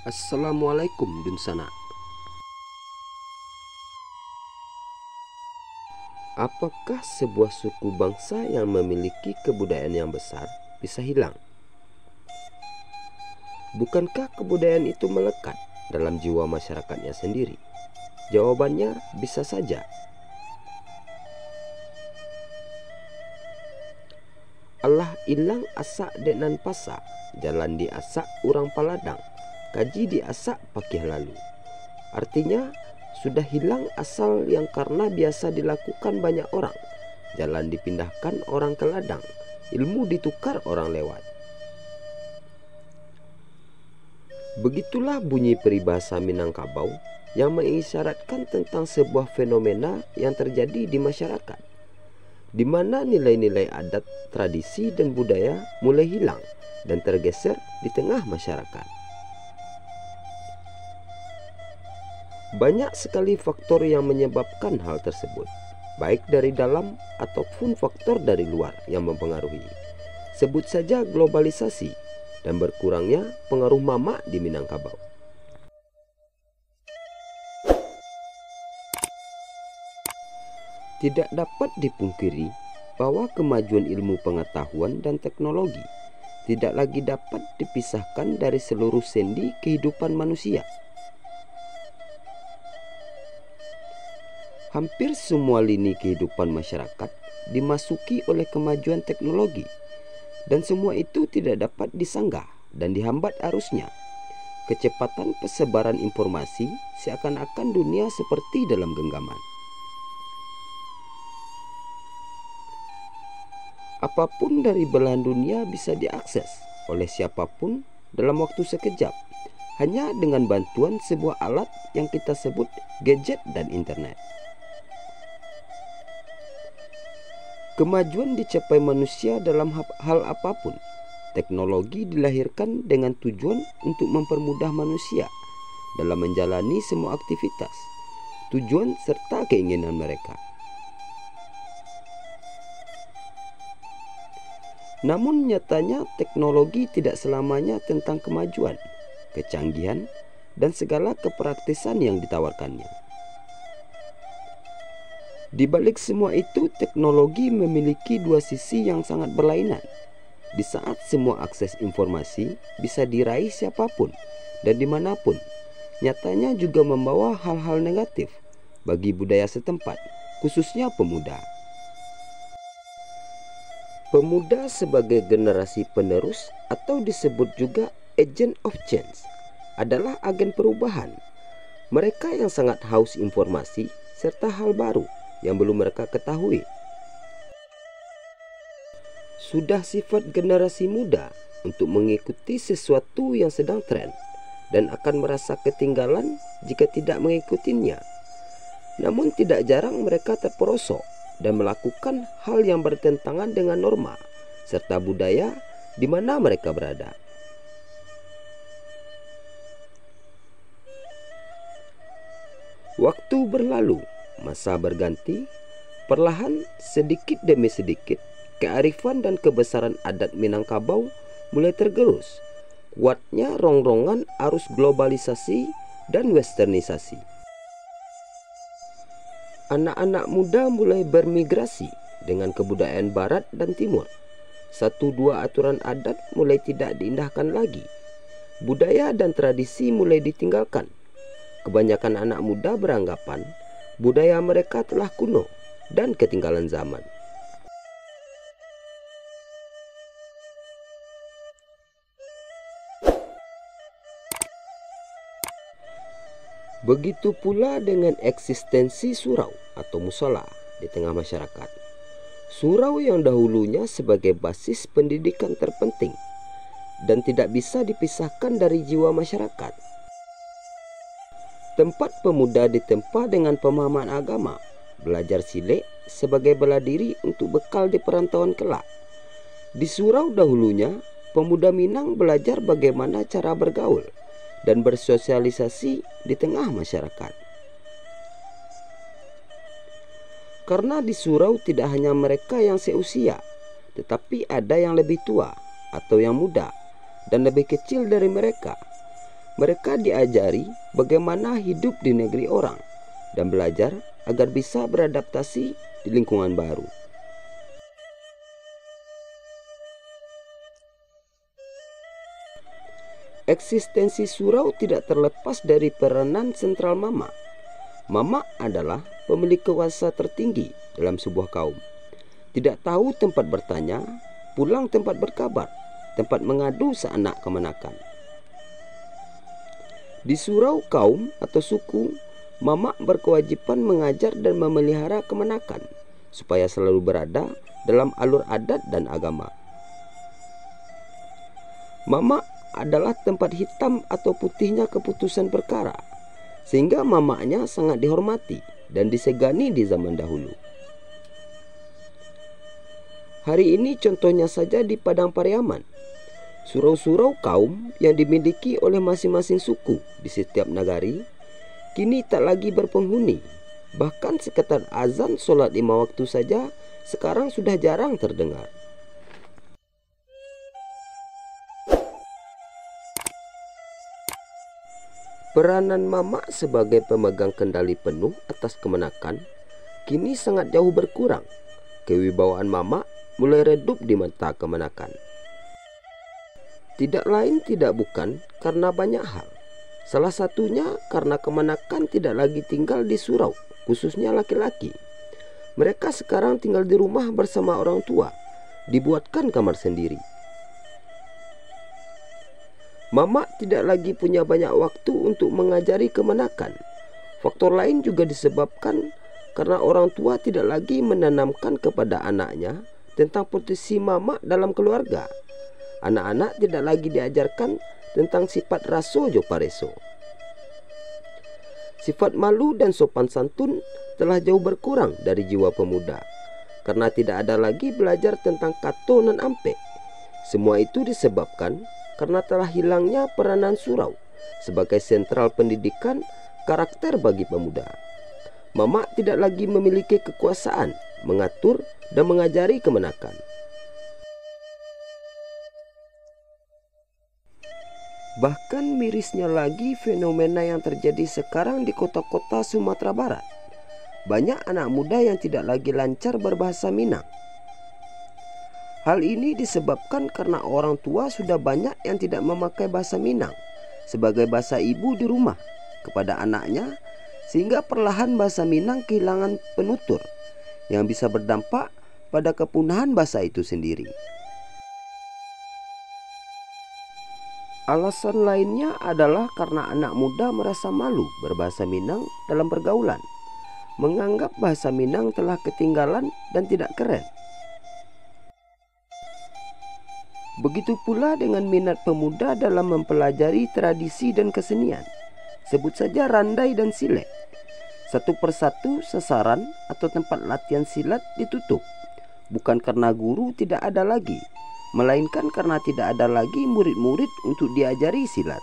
Assalamualaikum Dunsana. Apakah sebuah suku bangsa yang memiliki kebudayaan yang besar bisa hilang? Bukankah kebudayaan itu melekat dalam jiwa masyarakatnya sendiri? Jawabannya bisa saja. Allah ilang asak deknan pasa, jalan di asak urang paladang, kaji di asak pakih lalu. Artinya, sudah hilang asal yang karena biasa dilakukan banyak orang. Jalan dipindahkan orang ke ladang, ilmu ditukar orang lewat. Begitulah bunyi peribahasa Minangkabau yang mengisyaratkan tentang sebuah fenomena yang terjadi di masyarakat, di mana nilai-nilai adat, tradisi, dan budaya mulai hilang dan tergeser di tengah masyarakat. Banyak sekali faktor yang menyebabkan hal tersebut, baik dari dalam ataupun faktor dari luar yang mempengaruhi. Sebut saja globalisasi dan berkurangnya pengaruh mamak di Minangkabau. Tidak dapat dipungkiri bahwa kemajuan ilmu pengetahuan dan teknologi tidak lagi dapat dipisahkan dari seluruh sendi kehidupan manusia. Hampir semua lini kehidupan masyarakat dimasuki oleh kemajuan teknologi, dan semua itu tidak dapat disanggah dan dihambat arusnya. Kecepatan persebaran informasi seakan-akan dunia seperti dalam genggaman. Apapun dari belahan dunia bisa diakses oleh siapapun dalam waktu sekejap, hanya dengan bantuan sebuah alat yang kita sebut gadget dan internet. Kemajuan dicapai manusia dalam hal apapun. Teknologi dilahirkan dengan tujuan untuk mempermudah manusia dalam menjalani semua aktivitas, tujuan serta keinginan mereka. Namun nyatanya teknologi tidak selamanya tentang kemajuan, kecanggihan, dan segala kepraktisan yang ditawarkannya. Di balik semua itu, teknologi memiliki dua sisi yang sangat berlainan. Di saat semua akses informasi bisa diraih siapapun dan dimanapun, nyatanya juga membawa hal-hal negatif bagi budaya setempat, khususnya pemuda. Pemuda sebagai generasi penerus atau disebut juga agent of change adalah agen perubahan. Mereka yang sangat haus informasi serta hal baru yang belum mereka ketahui. Sudah sifat generasi muda untuk mengikuti sesuatu yang sedang tren dan akan merasa ketinggalan jika tidak mengikutinya. Namun tidak jarang mereka terperosok dan melakukan hal yang bertentangan dengan norma serta budaya di mana mereka berada. Waktu berlalu, masa berganti, perlahan sedikit demi sedikit kearifan dan kebesaran adat Minangkabau mulai tergerus. Kuatnya rongrongan arus globalisasi dan westernisasi. Anak-anak muda mulai bermigrasi dengan kebudayaan barat dan timur. Satu dua aturan adat mulai tidak diindahkan lagi. Budaya dan tradisi mulai ditinggalkan. Kebanyakan anak muda beranggapan budaya mereka telah kuno dan ketinggalan zaman. Begitu pula dengan eksistensi surau atau musala di tengah masyarakat. Surau yang dahulunya sebagai basis pendidikan terpenting dan tidak bisa dipisahkan dari jiwa masyarakat. Tempat pemuda ditempa dengan pemahaman agama, belajar silik sebagai bela diri untuk bekal di perantauan kelak. Di surau dahulunya, pemuda Minang belajar bagaimana cara bergaul dan bersosialisasi di tengah masyarakat. Karena di surau tidak hanya mereka yang seusia, tetapi ada yang lebih tua atau yang muda dan lebih kecil dari mereka. Mereka diajari bagaimana hidup di negeri orang dan belajar agar bisa beradaptasi di lingkungan baru. Eksistensi surau tidak terlepas dari peranan sentral mama. Mama adalah pemilik kuasa tertinggi dalam sebuah kaum. Tidak tahu tempat bertanya, pulang tempat berkabar, tempat mengadu seanak kemenakan. Di surau kaum atau suku, mama berkewajiban mengajar dan memelihara kemenakan supaya selalu berada dalam alur adat dan agama. Mama adalah tempat hitam atau putihnya keputusan perkara, sehingga mamanya sangat dihormati dan disegani di zaman dahulu. Hari ini contohnya saja di Padang Pariaman, surau-surau kaum yang dimiliki oleh masing-masing suku di setiap nagari kini tak lagi berpenghuni. Bahkan sekedar azan solat 5 waktu saja sekarang sudah jarang terdengar. Peranan mama sebagai pemegang kendali penuh atas kemenakan kini sangat jauh berkurang. Kewibawaan mama mulai redup di mata kemenakan. Tidak lain tidak bukan karena banyak hal. Salah satunya karena kemenakan tidak lagi tinggal di surau, khususnya laki-laki. Mereka sekarang tinggal di rumah bersama orang tua, dibuatkan kamar sendiri. Mama tidak lagi punya banyak waktu untuk mengajari kemenakan. Faktor lain juga disebabkan karena orang tua tidak lagi menanamkan kepada anaknya tentang posisi mama dalam keluarga. Anak-anak tidak lagi diajarkan tentang sifat raso jo pareso. Sifat malu dan sopan santun telah jauh berkurang dari jiwa pemuda karena tidak ada lagi belajar tentang kato nan ampe. Semua itu disebabkan karena telah hilangnya peranan surau sebagai sentral pendidikan karakter bagi pemuda. Mama tidak lagi memiliki kekuasaan mengatur dan mengajari kemenakan. Bahkan mirisnya lagi fenomena yang terjadi sekarang di kota-kota Sumatera Barat. Banyak anak muda yang tidak lagi lancar berbahasa Minang. Hal ini disebabkan karena orang tua sudah banyak yang tidak memakai bahasa Minang sebagai bahasa ibu di rumah kepada anaknya, sehingga perlahan bahasa Minang kehilangan penutur yang bisa berdampak pada kepunahan bahasa itu sendiri. Alasan lainnya adalah karena anak muda merasa malu berbahasa Minang dalam pergaulan, menganggap bahasa Minang telah ketinggalan dan tidak keren. Begitu pula dengan minat pemuda dalam mempelajari tradisi dan kesenian. Sebut saja randai dan silet. Satu persatu sasaran atau tempat latihan silat ditutup. Bukan karena guru tidak ada lagi, melainkan karena tidak ada lagi murid-murid untuk diajari silat.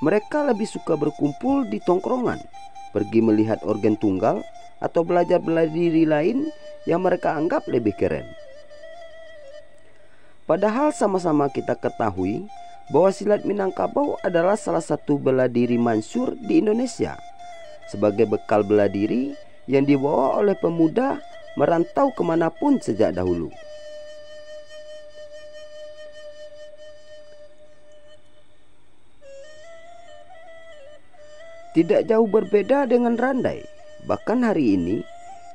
Mereka lebih suka berkumpul di tongkrongan, pergi melihat organ tunggal, atau belajar bela diri lain yang mereka anggap lebih keren. Padahal sama-sama kita ketahui bahwa silat Minangkabau adalah salah satu bela diri mansur di Indonesia, sebagai bekal bela diri yang dibawa oleh pemuda merantau kemanapun sejak dahulu. Tidak jauh berbeda dengan randai. Bahkan hari ini,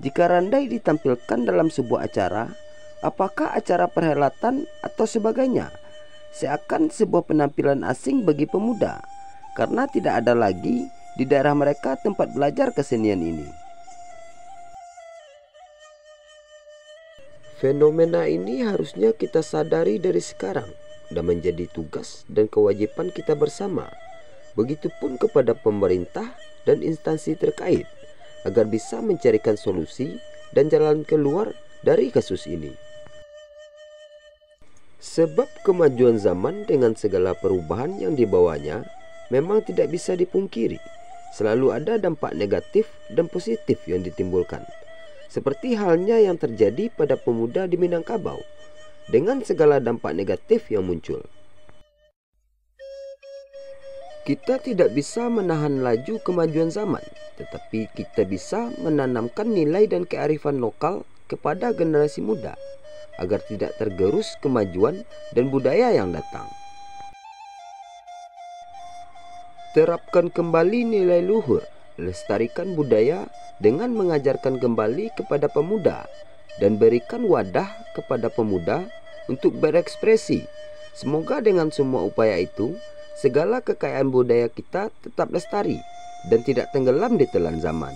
jika randai ditampilkan dalam sebuah acara, apakah acara perhelatan atau sebagainya, seakan sebuah penampilan asing bagi pemuda, karena tidak ada lagi di daerah mereka tempat belajar kesenian ini. Fenomena ini harusnya kita sadari dari sekarang dan menjadi tugas dan kewajiban kita bersama. Begitupun kepada pemerintah dan instansi terkait agar bisa mencarikan solusi dan jalan keluar dari kasus ini. Sebab kemajuan zaman dengan segala perubahan yang dibawanya memang tidak bisa dipungkiri. Selalu ada dampak negatif dan positif yang ditimbulkan. Seperti halnya yang terjadi pada pemuda di Minangkabau dengan segala dampak negatif yang muncul. Kita tidak bisa menahan laju kemajuan zaman, tetapi kita bisa menanamkan nilai dan kearifan lokal kepada generasi muda agar tidak tergerus kemajuan dan budaya yang datang. Terapkan kembali nilai luhur, lestarikan budaya dengan mengajarkan kembali kepada pemuda dan berikan wadah kepada pemuda untuk berekspresi. Semoga dengan semua upaya itu, segala kekayaan budaya kita tetap lestari dan tidak tenggelam di telan zaman.